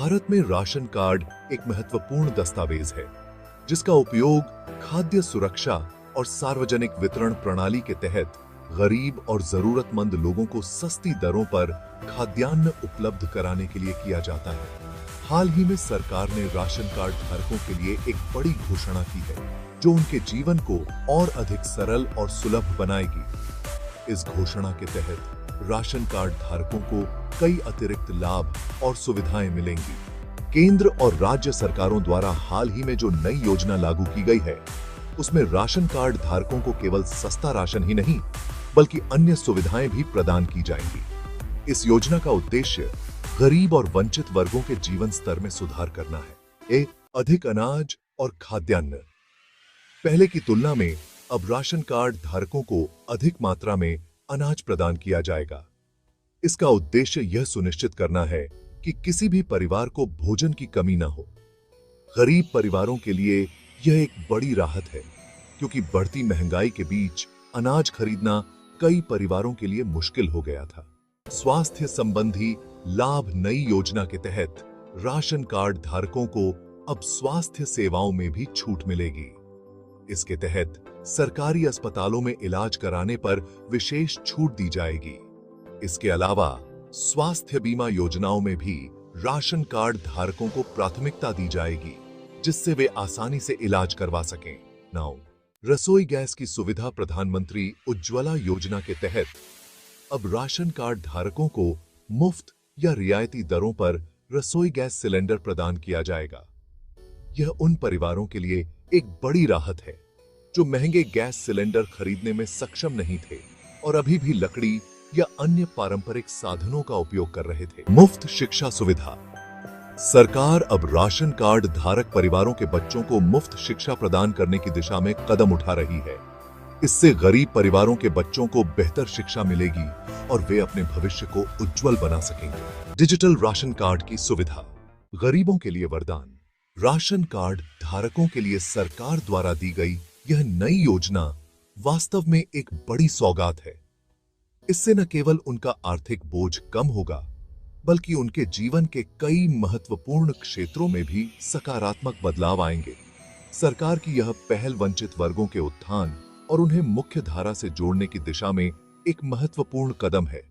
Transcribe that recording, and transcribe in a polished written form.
भारत में ration card एक महत्वपूर्ण दस्तावेज है जिसका उपयोग खाद्य सुरक्षा और सार्वजनिक वितरण प्रणाली के तहत गरीब और जरूरतमंद लोगों को सस्ती दरों पर खाद्यान्न उपलब्ध कराने के लिए किया जाता है। हाल ही में सरकार ने राशन कार्ड धारकों के लिए एक बड़ी घोषणा की है जो उनके जीवन को और अधिक सरल और सुलभ बनाएगी। इस घोषणा के तहत राशन कार्ड धारकों को कई अतिरिक्त लाभ और सुविधाएं मिलेंगी। केंद्र और राज्य सरकारों द्वारा हाल ही में जो नई योजना लागू की गई है उसमें राशन कार्ड धारकों को केवल सस्ता राशन ही नहीं बल्कि अन्य सुविधाएं भी प्रदान की जाएंगी। इस योजना का उद्देश्य गरीब और वंचित वर्गों के जीवन स्तर में सुधार करना है। अधिक अनाज और खाद्यान्न। पहले की तुलना में अब राशन कार्ड धारकों को अधिक मात्रा में अनाज प्रदान किया जाएगा। इसका उद्देश्य यह सुनिश्चित करना है कि किसी भी परिवार को भोजन की कमी न हो। गरीब परिवारों के लिए यह एक बड़ी राहत है क्योंकि बढ़ती महंगाई के बीच अनाज खरीदना कई परिवारों के लिए मुश्किल हो गया था। स्वास्थ्य संबंधी लाभ। नई योजना के तहत राशन कार्ड धारकों को अब स्वास्थ्य सेवाओं में भी छूट मिलेगी। इसके तहत सरकारी अस्पतालों में इलाज कराने पर विशेष छूट दी जाएगी। इसके अलावा स्वास्थ्य बीमा योजनाओं में भी राशन कार्ड धारकों को प्राथमिकता दी जाएगी जिससे वे आसानी से इलाज करवा सकें। 9. रसोई गैस की सुविधा। प्रधानमंत्री उज्ज्वला योजना के तहत अब राशन कार्ड धारकों को मुफ्त या रियायती दरों पर रसोई गैस सिलेंडर प्रदान किया जाएगा। यह उन परिवारों के लिए एक बड़ी राहत है जो महंगे गैस सिलेंडर खरीदने में सक्षम नहीं थे और अभी भी लकड़ी या अन्य पारंपरिक साधनों का उपयोग कर रहे थे। मुफ्त शिक्षा सुविधा। सरकार अब राशन कार्ड धारक परिवारों के बच्चों को मुफ्त शिक्षा प्रदान करने की दिशा में कदम उठा रही है। इससे गरीब परिवारों के बच्चों को बेहतर शिक्षा मिलेगी और वे अपने भविष्य को उज्जवल बना सकेंगे। डिजिटल राशन कार्ड की सुविधा। गरीबों के लिए वरदान। राशन कार्ड धारकों के लिए सरकार द्वारा दी गई यह नई योजना वास्तव में एक बड़ी सौगात है। इससे न केवल उनका आर्थिक बोझ कम होगा बल्कि उनके जीवन के कई महत्वपूर्ण क्षेत्रों में भी सकारात्मक बदलाव आएंगे। सरकार की यह पहल वंचित वर्गों के उत्थान और उन्हें मुख्य धारा से जोड़ने की दिशा में एक महत्वपूर्ण कदम है।